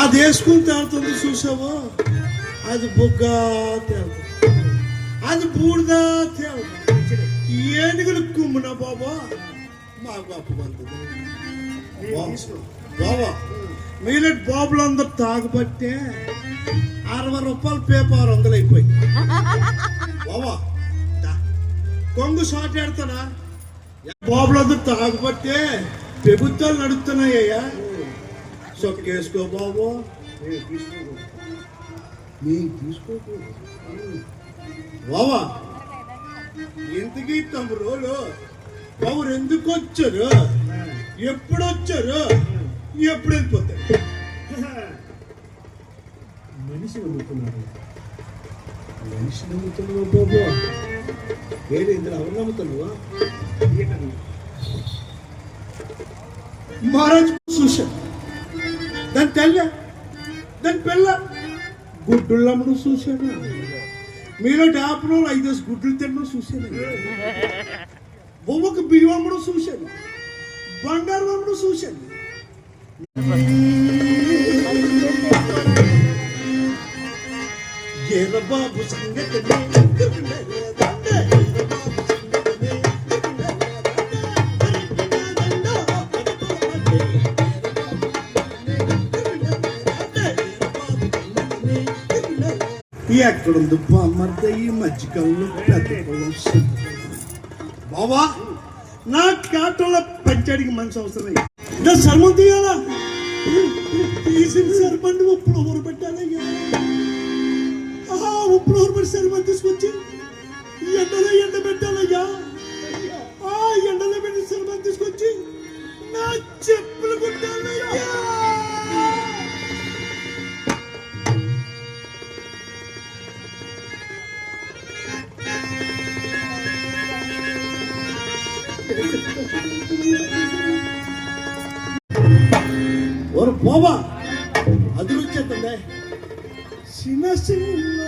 అది వేసుకుని తేలుతుంది చూసావా, అది బుగ్గా తేలుతుంది, అది బూడిదా తేలుతుంది. ఏనుగులు కుమ్మునా బాబా మా గొప్ప పంతుంది బాబా. మీలెట్ బాబులు అందరు తాగుబట్టే 60 రూపాయలు పేపర్ 600 అయిపోయి బాబా. కొంగు షార్ట్ ఆడతాడా? బాబులు అందరు తాగుబట్టే ప్రభుత్వాలు నడుస్తున్నాయ్యా. సొక్కేసుకో బాబు, తీసుకో బాబా. ఎందుకు తమ్ముడు పవర్ ఎందుకు వచ్చారు, ఎప్పుడు వచ్చారు, ఎప్పుడు వెళ్ళిపోతారు? మనిషి నమ్ముతున్నావు బాబు. వేరే ఇందులో ఎవరు నమ్ముతున్నావా? మహారాజు చూశాను, దాని తెల్ల దాని పిల్ల గుడ్డులు అమ్మడం చూశాను. మీలో 50 రోజులు 5 గుడ్లు తినడం చూశాను. బొమ్మకు బియ్యం అమ్మడం చూశాను, బంగారం అమ్మడం చూశాను. బాబు సంగతి ఎక్కడుంది బామ్మర్ద ఈ మధ్యకాలంలో పెద్ద పొలం బాబా. నా కాటంలో పంచాడికి మంచి అవసరం. నా సర్మం తీయాలా, తీసిన సర్మండి ఉప్పులు ఊరు పెట్టాలయ్యా. ఉప్పులు ఊరు పెట్టి సర్మం తీసుకొచ్చి ఎండలో ఎండ పెట్టాలయ్యా. ఎండలో పెట్టి సర్మం తీసుకొచ్చి నా చెప్పులు కొట్టాలయ్యా. ஒரு போவா அதிர்ச்சே சின்ன சின்ன